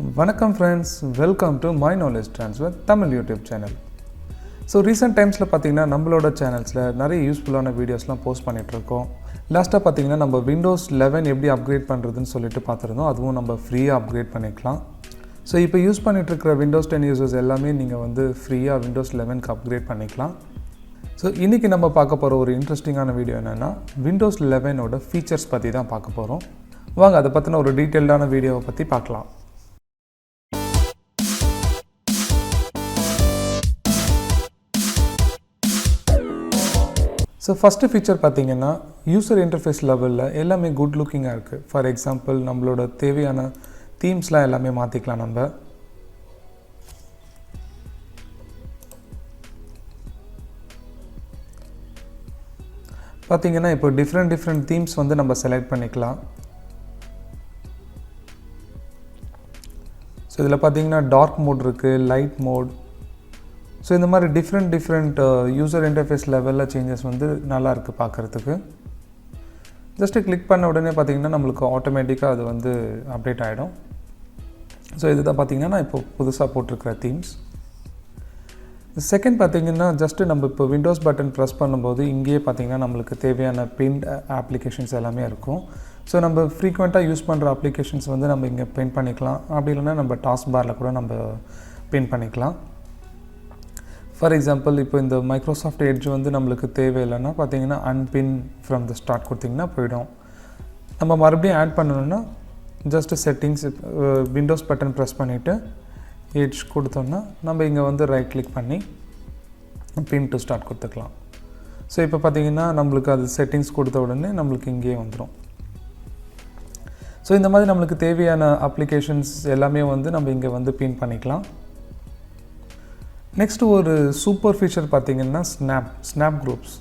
வணக்கம் friends, welcome to my knowledge transfer Tamil YouTube channel. So recent டைம்ஸில் பார்த்தீங்கன்னா நம்மளோட சேனல்ஸில் நிறைய யூஸ்ஃபுல்லான வீடியோஸ்லாம் போஸ்ட் பண்ணிகிட்ருக்கோம். லாஸ்ட்டாக பார்த்தீங்கன்னா நம்ம Windows 11 எப்படி அப்கிரேட் பண்ணுறதுன்னு சொல்லிட்டு பார்த்துருந்தோம். அதுவும் நம்ம ஃப்ரீயாக அப்கிரேட் பண்ணிக்கலாம். ஸோ இப்போ யூஸ் பண்ணிகிட்ருக்கிற Windows 10 யூசர்ஸ் எல்லாமே நீங்கள் வந்து ஃப்ரீயாக Windows 11க்கு அப்கிரேட் பண்ணிக்கலாம். ஸோ இன்றைக்கி நம்ம பார்க்க போகிற ஒரு இன்ட்ரெஸ்டிங்கான வீடியோ என்னென்னா Windows 11ஓட ஃபீச்சர்ஸ் பற்றி தான் பார்க்க போகிறோம். வாங்க அதை பற்றின ஒரு டீட்டெயில்டான வீடியோவை பற்றி பார்க்கலாம். ஸோ ஃபஸ்ட்டு ஃபீச்சர் பார்த்திங்கன்னா யூசர் இன்டர்ஃபேஸ் லெவலில் எல்லாமே குட் லுக்கிங்காக இருக்குது. ஃபார் எக்ஸாம்பிள் நம்மளோட தேவையான தீம்ஸ்லாம் எல்லாமே மாற்றிக்கலாம். நம்ம பார்த்திங்கன்னா இப்போ டிஃப்ரெண்ட் தீம்ஸ் வந்து நம்ம செலக்ட் பண்ணிக்கலாம். ஸோ இதில் பார்த்திங்கன்னா டார்க் மோட் இருக்குது, லைட் மோட். ஸோ இந்த மாதிரி டிஃப்ரெண்ட் யூசர் இன்டர்ஃபேஸ் லெவலில் சேஞ்சஸ் வந்து நல்லா இருக்குது பார்க்குறதுக்கு. ஜஸ்ட்டு கிளிக் பண்ண உடனே பார்த்திங்கன்னா நம்மளுக்கு ஆட்டோமேட்டிக்காக அது வந்து அப்டேட் ஆகிடும். ஸோ இதுதான் பார்த்திங்கன்னா நான் இப்போ புதுசாக போட்டிருக்கிற தீம்ஸ். செகண்ட் பார்த்திங்கன்னா ஜஸ்ட்டு நம்ம இப்போ விண்டோஸ் பட்டன் ப்ரெஸ் பண்ணும்போது இங்கேயே பார்த்திங்கன்னா நம்மளுக்கு தேவையான பின்ட் அப்ளிகேஷன்ஸ் எல்லாமே இருக்கும். ஸோ நம்ம ஃப்ரீக்வெண்ட்டாக யூஸ் பண்ணுற அப்ளிகேஷன்ஸ் வந்து நம்ம இங்கே பின் பண்ணிக்கலாம். அப்படி இல்லைன்னா நம்ம டாஸ்க் பாரில் கூட நம்ம பின் பண்ணிக்கலாம். ஃபார் எக்ஸாம்பிள் இப்போ இந்த மைக்ரோசாஃப்ட் எட்ஜ் வந்து நம்மளுக்கு தேவையில்லைன்னா பார்த்தீங்கன்னா அன்பின் ஃப்ரம் த ஸ்டார்ட் கொடுத்திங்கன்னா போயிடும். நம்ம மறுபடியும் ஆட் பண்ணணுன்னா just settings Windows button press பண்ணிவிட்டு எட்ஜ் கொடுத்தோன்னா நம்ம இங்கே வந்து ரைட் கிளிக் பண்ணி பின் டு ஸ்டார்ட் கொடுத்துக்கலாம். ஸோ இப்போ பார்த்திங்கன்னா நம்மளுக்கு அது செட்டிங்ஸ் கொடுத்த உடனே நம்மளுக்கு இங்கேயே வந்துடும். ஸோ இந்த மாதிரி நம்மளுக்கு தேவையான அப்ளிகேஷன்ஸ் எல்லாமே வந்து நம்ம இங்கே வந்து பின் பண்ணிக்கலாம். நெக்ஸ்ட்டு ஒரு சூப்பர் ஃபீச்சர் பார்த்திங்கன்னா snap groups.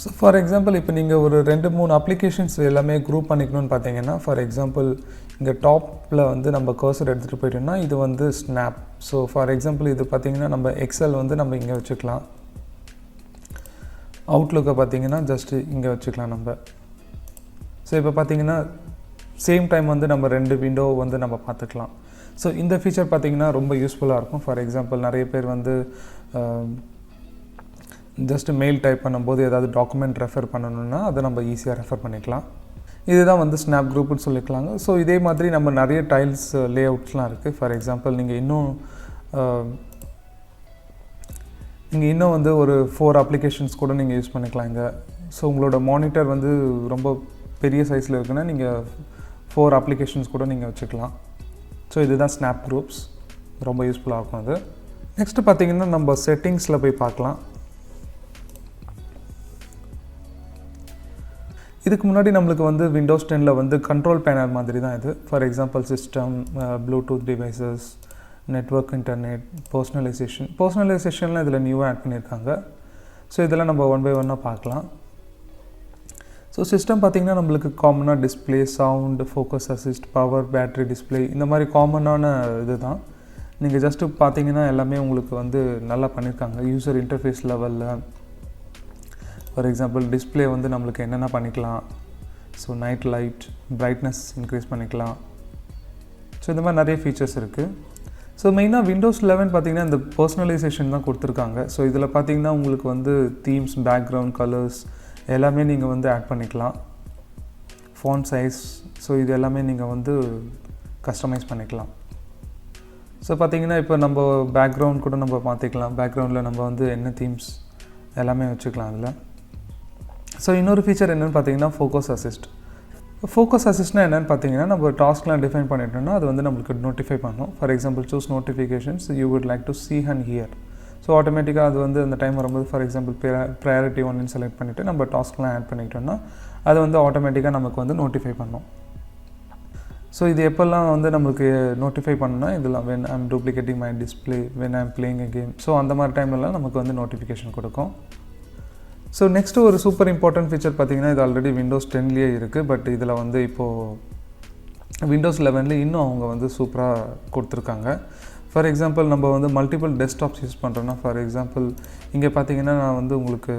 So for example இப்போ நீங்கள் ஒரு 2-3 அப்ளிகேஷன்ஸ் எல்லாமே குரூப் பண்ணிக்கணும்னு பார்த்தீங்கன்னா, ஃபார் எக்ஸாம்பிள் இங்கே டாப்பில் வந்து நம்ம கர்சர் எடுத்துகிட்டு போயிட்டோம்னா இது வந்து ஸ்னாப். ஸோ ஃபார் எக்ஸாம்பிள் இது பார்த்திங்கன்னா நம்ம எக்ஸல் வந்து நம்ம இங்கே வச்சுக்கலாம். அவுட்லுக்கை பார்த்திங்கன்னா ஜஸ்ட்டு இங்கே வச்சுக்கலாம் நம்ம. ஸோ இப்போ பார்த்திங்கன்னா சேம் டைம் வந்து நம்ம 2 விண்டோ வந்து நம்ம பார்த்துக்கலாம். ஸோ இந்த ஃபீச்சர் பார்த்திங்கன்னா ரொம்ப யூஸ்ஃபுல்லாக இருக்கும். ஃபார் எக்ஸாம்பிள் நிறைய பேர் வந்து ஜஸ்ட்டு மெயில் டைப் பண்ணும்போது ஏதாவது டாக்குமெண்ட் ரெஃபர் பண்ணணுன்னா அதை நம்ம ஈஸியாக ரெஃபர் பண்ணிக்கலாம். இதுதான் வந்து ஸ்னாப் குரூப்புன்னு சொல்லிக்கலாங்க. ஸோ இதே மாதிரி நம்ம நிறைய டைல்ஸ் லே அவுட்ஸ்லாம் இருக்குது. ஃபார் எக்ஸாம்பிள் நீங்கள் இன்னும் வந்து ஒரு 4 அப்ளிகேஷன்ஸ் கூட நீங்கள் யூஸ் பண்ணிக்கலாம் இங்கே. ஸோ உங்களோட மானிட்டர் வந்து ரொம்ப பெரிய சைஸில் இருக்குன்னா நீங்கள் 4 அப்ளிகேஷன்ஸ் கூட நீங்கள் வச்சுக்கலாம். ஸோ இதுதான் ஸ்னாப் குரூப்ஸ், ரொம்ப யூஸ்ஃபுல்லாக இருக்கும் அது. நெக்ஸ்ட்டு பார்த்திங்கன்னா நம்ம செட்டிங்ஸில் போய் பார்க்கலாம். இதுக்கு முன்னாடி நம்மளுக்கு வந்து Windows 10 வந்து கண்ட்ரோல் பேனல் மாதிரி தான் இது. For example system, bluetooth devices, network, internet, பர்சனலைசேஷன்லாம் இதில் நியூவாக ஆட் பண்ணியிருக்காங்க. ஸோ இதெல்லாம் நம்ம 1 by 1 பார்க்கலாம். ஸோ சிஸ்டம் பார்த்திங்கன்னா நம்மளுக்கு காமனாக display, sound, focus assist, power, battery, display இந்த மாதிரி காமனான இது தான். நீங்கள் ஜஸ்ட்டு பார்த்திங்கன்னா எல்லாமே உங்களுக்கு வந்து நல்லா பண்ணியிருக்காங்க யூசர் இன்டர்ஃபேஸ் லெவலில். ஃபார் எக்ஸாம்பிள் டிஸ்பிளே வந்து நம்மளுக்கு என்னென்ன பண்ணிக்கலாம். So night light, brightness increase பண்ணிக்கலாம். ஸோ இந்த மாதிரி நிறைய ஃபீச்சர்ஸ் இருக்குது. ஸோ மெயினாக Windows 11 பார்த்திங்கன்னா இந்த பர்சனலைசேஷன் தான் கொடுத்துருக்காங்க. ஸோ இதில் பார்த்திங்கன்னா உங்களுக்கு வந்து தீம்ஸ், பேக்ரவுண்ட், கலர்ஸ் எல்லாமே நீங்கள் வந்து ஆட் பண்ணிக்கலாம். ஃபாண்ட் சைஸ், ஸோ இது எல்லாமே நீங்கள் வந்து கஸ்டமைஸ் பண்ணிக்கலாம். ஸோ பார்த்திங்கன்னா இப்போ நம்ம பேக்ரவுண்ட் கூட நம்ம மாற்றிக்கலாம். பேக்ரவுண்டில் நம்ம வந்து என்ன தீம்ஸ் எல்லாமே வச்சுக்கலாம் அதில். ஸோ இன்னொரு ஃபீச்சர் என்னென்னு பார்த்தீங்கன்னா ஃபோக்கஸ் அசிஸ்ட். ஃபோக்கஸ் அசிஸ்ட்னா என்னென்னு பார்த்தீங்கன்னா நம்ம டாஸ்க்லாம் டிஃபைன் பண்ணிட்டோம்னா அது வந்து நம்மளுக்கு நோட்டிஃபை பண்ணும். For example choose notifications you would like to see and hear. So ஆட்டோமேட்டிக்காக அது வந்து அந்த டைம் வரும்போது ஃபார் எக்ஸாம்பிள் ப்ரையாரிட்டி 1 செலக்ட் பண்ணிவிட்டு நம்ம டாஸ்க்லாம் ஆட் பண்ணிக்கிட்டோம்னா அது வந்து ஆட்டோமேட்டிக்காக நமக்கு வந்து நோட்டிஃபை பண்ணும். ஸோ இது எப்போல்லாம் வந்து நம்மளுக்கு நோட்டிஃபை பண்ணணும்னா இதெல்லாம் when I'm duplicating my display, when I'm playing a game. So அந்த மாதிரி டைம்லலாம் நமக்கு வந்து நோட்டிஃபிகேஷன் கொடுக்கும். ஸோ நெக்ஸ்ட்டு ஒரு சூப்பர் இம்பார்ட்டன்ட் ஃபீச்சர் பார்த்திங்கன்னா இது ஆல்ரெடி Windows 10 இருக்குது. பட் இதில் வந்து இப்போது Windows 11 இன்னும் அவங்க வந்து சூப்பராக கொடுத்துருக்காங்க. ஃபார் எக்ஸாம்பிள் நம்ம வந்து மல்டிபிள் டெஸ்க்டாப்ஸ் யூஸ் பண்ணுறோன்னா, ஃபார் எக்ஸாம்பிள் இங்கே பார்த்திங்கன்னா நான் வந்து உங்களுக்கு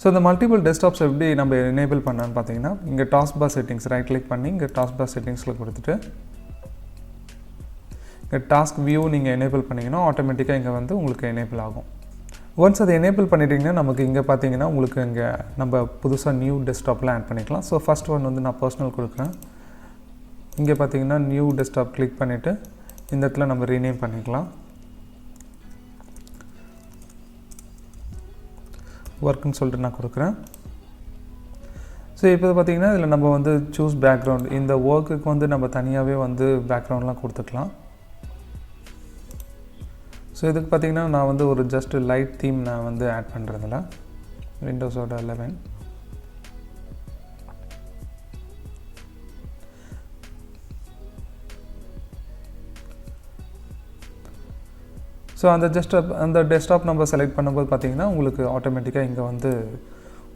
ஸோ இந்த மல்டிபிள் டெஸ்க்டாப்ஸ் எப்படி நம்ம எனேபிள் பண்ணான்னு பார்த்தீங்கன்னா இங்கே task bar settings right click பண்ணி இங்கே டாஸ்க் பார் செட்டிங்ஸில் கொடுத்துட்டு டாஸ்க் வியூ நீங்கள் எனேபிள் பண்ணிங்கன்னா ஆட்டோமேட்டிக்காக இங்கே வந்து உங்களுக்கு எனேபிள் ஆகும். ஒன்ஸ் அதை எனேபிள் பண்ணிட்டீங்கன்னா நமக்கு இங்கே பார்த்தீங்கன்னா உங்களுக்கு இங்கே நம்ம புதுசாக நியூ டெஸ்க்டாப்லாம் ஆட் பண்ணிக்கலாம். ஸோ ஃபஸ்ட் ஒன் வந்து நான் பர்சனல் கொடுக்குறேன். இங்கே பார்த்தீங்கன்னா நியூ டெஸ்க்டாப் கிளிக் பண்ணிவிட்டு இந்த இடத்துல நம்ம ரீநேம் பண்ணிக்கலாம். ஒர்க்குன்னு சொல்லிட்டு நான் கொடுக்குறேன். ஸோ இப்போ பார்த்தீங்கன்னா இதில் நம்ம வந்து சூஸ் பேக்ரவுண்ட், இந்த ஒர்க்குக்கு வந்து நம்ம தனியாகவே வந்து பேக்ரவுண்ட்லாம் கொடுத்துக்கலாம். ஸோ இதுக்கு பார்த்தீங்கன்னா நான் வந்து ஒரு ஜஸ்ட் லைட் தீம் நான் வந்து ஆட் பண்ணுறதில்ல. விண்டோஸோட 11. ஸோ அந்த டெஸ்க்டாப் நம்ம செலக்ட் பண்ணும்போது பார்த்தீங்கன்னா உங்களுக்கு ஆட்டோமேட்டிக்காக இங்கே வந்து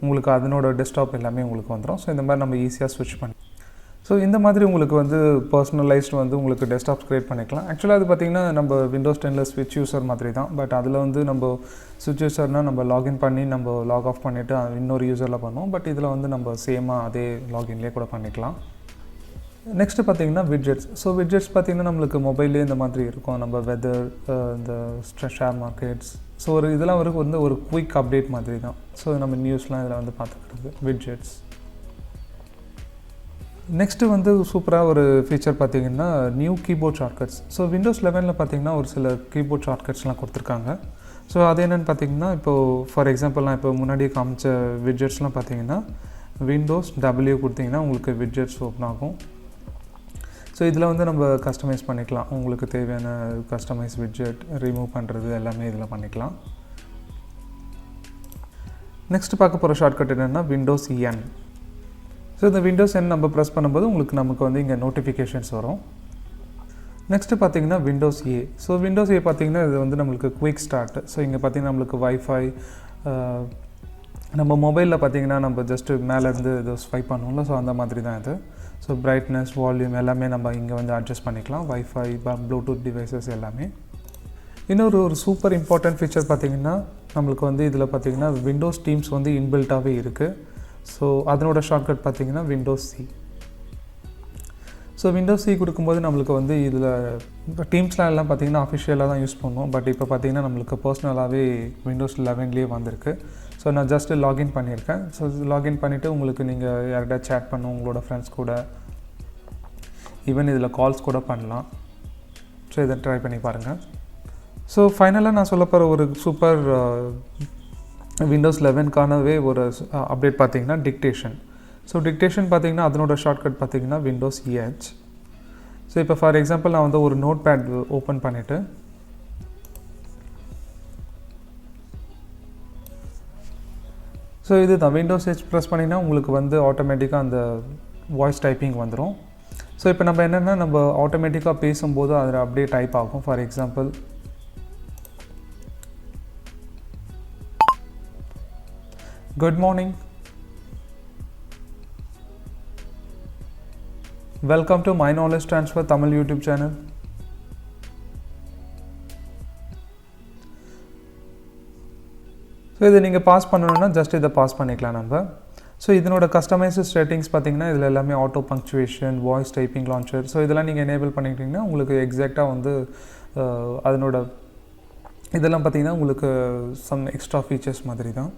உங்களுக்கு அதனோட டெஸ்க்டாப் எல்லாமே உங்களுக்கு வந்துடும். ஸோ இந்த மாதிரி நம்ம ஈஸியாக ஸ்விட்ச் பண்ணி ஸோ இந்த மாதிரி உங்களுக்கு வந்து பர்சனலைஸ்டு வந்து உங்களுக்கு டெஸ்க்டாப்ஸ் க்ரியேட் பண்ணிக்கலாம். ஆக்சுவலாக அது பார்த்திங்கன்னா நம்ம Windows 10ல் ஸ்விட்ச் யூஸர் மாதிரி தான். பட் அதில் வந்து நம்ம ஸ்விட்ச் யூஸர்னால் நம்ம லாகின் பண்ணி நம்ம லாக் ஆஃப் பண்ணிவிட்டு இன்னொரு யூஸரில் பண்ணுவோம். பட் இதில் வந்து நம்ம சேமாக அதே லாகின்லேயே கூட பண்ணிக்கலாம். நெக்ஸ்ட்டு பார்த்திங்கன்னா விட்ஜெட்ஸ். ஸோ விட்ஜெட்ஸ் பார்த்திங்கன்னா நம்மளுக்கு மொபைல்லே இந்த மாதிரி இருக்கும். நம்ம வெதர், இந்த ஷேர் மார்க்கெட்ஸ், ஸோ இதெல்லாம் வந்து ஒரு குயிக் அப்டேட் மாதிரி தான். ஸோ நம்ம நியூஸ்லாம் இதில் வந்து பார்த்துக்கிறது விட்ஜெட்ஸ். நெக்ஸ்ட்டு வந்து சூப்பராக ஒரு ஃபீச்சர் பார்த்திங்கன்னா new keyboard shortcuts. So Windows 11ல் பார்த்திங்கன்னா ஒரு சில கீபோர்ட் ஷார்ட்கட்ஸ்லாம் கொடுத்துருக்காங்க. ஸோ அது என்னென்னு பார்த்திங்கன்னா இப்போது ஃபார் எக்ஸாம்பிள் நான் இப்போ முன்னாடியே காமிச்ச விட்ஜெட்ஸ்லாம் பார்த்திங்கன்னா Windows W கொடுத்திங்கன்னா உங்களுக்கு விட்ஜெட்ஸ் ஓப்பன் ஆகும். ஸோ இதில் வந்து நம்ம கஸ்டமைஸ் பண்ணிக்கலாம். உங்களுக்கு தேவையான கஸ்டமைஸ் விட்ஜெட் ரிமூவ் பண்ணுறது எல்லாமே இதில் பண்ணிக்கலாம். நெக்ஸ்ட் பார்க்க போகிற ஷார்ட்கட் என்னென்னா Windows N. ஸோ இந்த Windows N நம்ம ப்ரெஸ் பண்ணும்போது நமக்கு வந்து இங்கே நோட்டிஃபிகேஷன்ஸ் வரும். நெக்ஸ்ட்டு பார்த்திங்கன்னா Windows A. So Windows A பார்த்திங்கன்னா இது வந்து நம்மளுக்கு குயிக் ஸ்டார்ட். ஸோ இங்கே பார்த்திங்கன்னா நம்மளுக்கு வைஃபை, நம்ம மொபைலில் பார்த்திங்கன்னா நம்ம ஜஸ்ட்டு மேலேருந்து இது ஸ்வைப் பண்ணுவோம்ல, ஸோ அந்த மாதிரி தான் இது. ஸோ பிரைட்னஸ், வால்யூம் எல்லாமே நம்ம இங்கே வந்து அட்ஜஸ்ட் பண்ணிக்கலாம். வைஃபை, ப்ளூடூத் டிவைசஸ் எல்லாமே. இன்னொரு சூப்பர் இம்பார்ட்டன்ட் ஃபீச்சர் பார்த்திங்கன்னா நம்மளுக்கு வந்து இதில் பார்த்திங்கன்னா Windows Teams வந்து இன்பில்ட்டாகவே இருக்குது. ஸோ அதனோட ஷார்ட்கட் பார்த்திங்கன்னா Windows C. So Windows C கொடுக்கும்போது நம்மளுக்கு வந்து இதில் இப்போ டீம்ஸ்லாம் எல்லாம் பார்த்திங்கன்னா அஃபிஷியலாக தான் யூஸ் பண்ணுவோம். பட் இப்போ பார்த்திங்கன்னா நம்மளுக்கு பர்சனலாகவே Windows 11லேயே வந்திருக்கு. ஸோ நான் ஜஸ்ட்டு லாகின் பண்ணியிருக்கேன். ஸோ லாகின் பண்ணிவிட்டு உங்களுக்கு நீங்கள் யார்கிட்ட சேட் பண்ணணும், உங்களோட ஃப்ரெண்ட்ஸ் கூட, ஈவன் இதில் கால்ஸ் கூட பண்ணலாம். ஸோ இதை ட்ரை பண்ணி பாருங்கள். ஸோ ஃபைனலாக நான் சொல்ல போகிற ஒரு சூப்பர் Windows 11க்கானவே ஒரு அப்டேட் பார்த்திங்கன்னா டிக்டேஷன். ஸோ டிக்டேஷன் பார்த்திங்கன்னா அதனோட ஷார்ட்கட் பார்த்திங்கன்னா Windows EH. ஸோ இப்போ ஃபார் எக்ஸாம்பிள் நான் வந்து ஒரு நோட் பேட் ஓப்பன் பண்ணிவிட்டு ஸோ இது தான் Windows H ப்ரெஸ் பண்ணிங்கன்னா உங்களுக்கு வந்து ஆட்டோமேட்டிக்காக அந்த வாய்ஸ் டைப்பிங் வந்துடும். ஸோ இப்போ நம்ம என்னென்னா நம்ம ஆட்டோமேட்டிக்காக பேசும்போது அதில் அப்படியே டைப் ஆகும். For example good morning, welcome to my knowledge transfer Tamil YouTube channel. So இதை நீங்கள் பாஸ் பண்ணணுன்னா ஜஸ்ட் இதை பாஸ் பண்ணிக்கலாம் நம்ம. ஸோ இதனோட கஸ்டமைஸ்டு செட்டிங்ஸ் பார்த்திங்கன்னா இதில் எல்லாமே auto punctuation, voice typing launcher, so இதெல்லாம் நீங்கள் எனேபிள் பண்ணிக்கிட்டிங்கன்னா உங்களுக்கு எக்ஸாக்டாக வந்து அதனோட இதெல்லாம் பார்த்திங்கன்னா உங்களுக்கு சம் எக்ஸ்ட்ரா ஃபீச்சர்ஸ் மாதிரி தான்.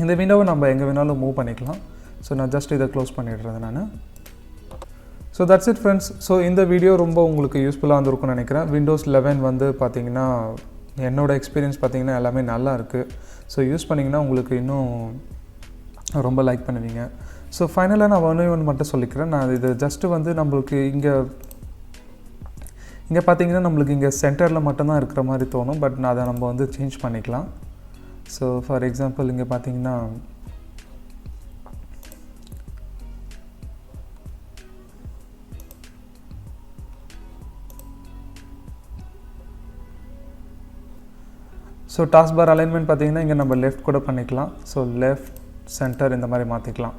இந்த விண்டோவை நம்ம எங்கே வேணாலும் மூவ் பண்ணிக்கலாம். ஸோ நான் ஜஸ்ட் இதை க்ளோஸ் பண்ணிடுறது நான். So that's it friends. So இந்த வீடியோ ரொம்ப உங்களுக்கு யூஸ்ஃபுல்லாக இருந்திருக்கும்னு நினைக்கிறேன். Windows 11 வந்து பார்த்திங்கன்னா என்னோடய எக்ஸ்பீரியன்ஸ் பார்த்திங்கன்னா எல்லாமே நல்லா இருக்குது. ஸோ யூஸ் பண்ணிங்கன்னா உங்களுக்கு இன்னும் ரொம்ப லைக் பண்ணுவீங்க. ஸோ ஃபைனலாக நான் ஒன்று மட்டும் சொல்லிக்கிறேன். நான் இது ஜஸ்ட்டு வந்து நம்மளுக்கு இங்கே பார்த்திங்கன்னா நம்மளுக்கு இங்கே சென்டரில் மட்டும்தான் இருக்கிற மாதிரி தோணும். பட் நான் அதை நம்ம வந்து சேஞ்ச் பண்ணிக்கலாம். ஸோ ஃபார் எக்ஸாம்பிள் இங்கே பார்த்திங்கன்னா ஸோ டாஸ்க் பார் அலைன்மெண்ட் பார்த்திங்கன்னா இங்கே நம்ம லெஃப்ட் கூட பண்ணிக்கலாம். ஸோ லெஃப்ட், சென்டர் இந்த மாதிரி மாற்றிக்கலாம்.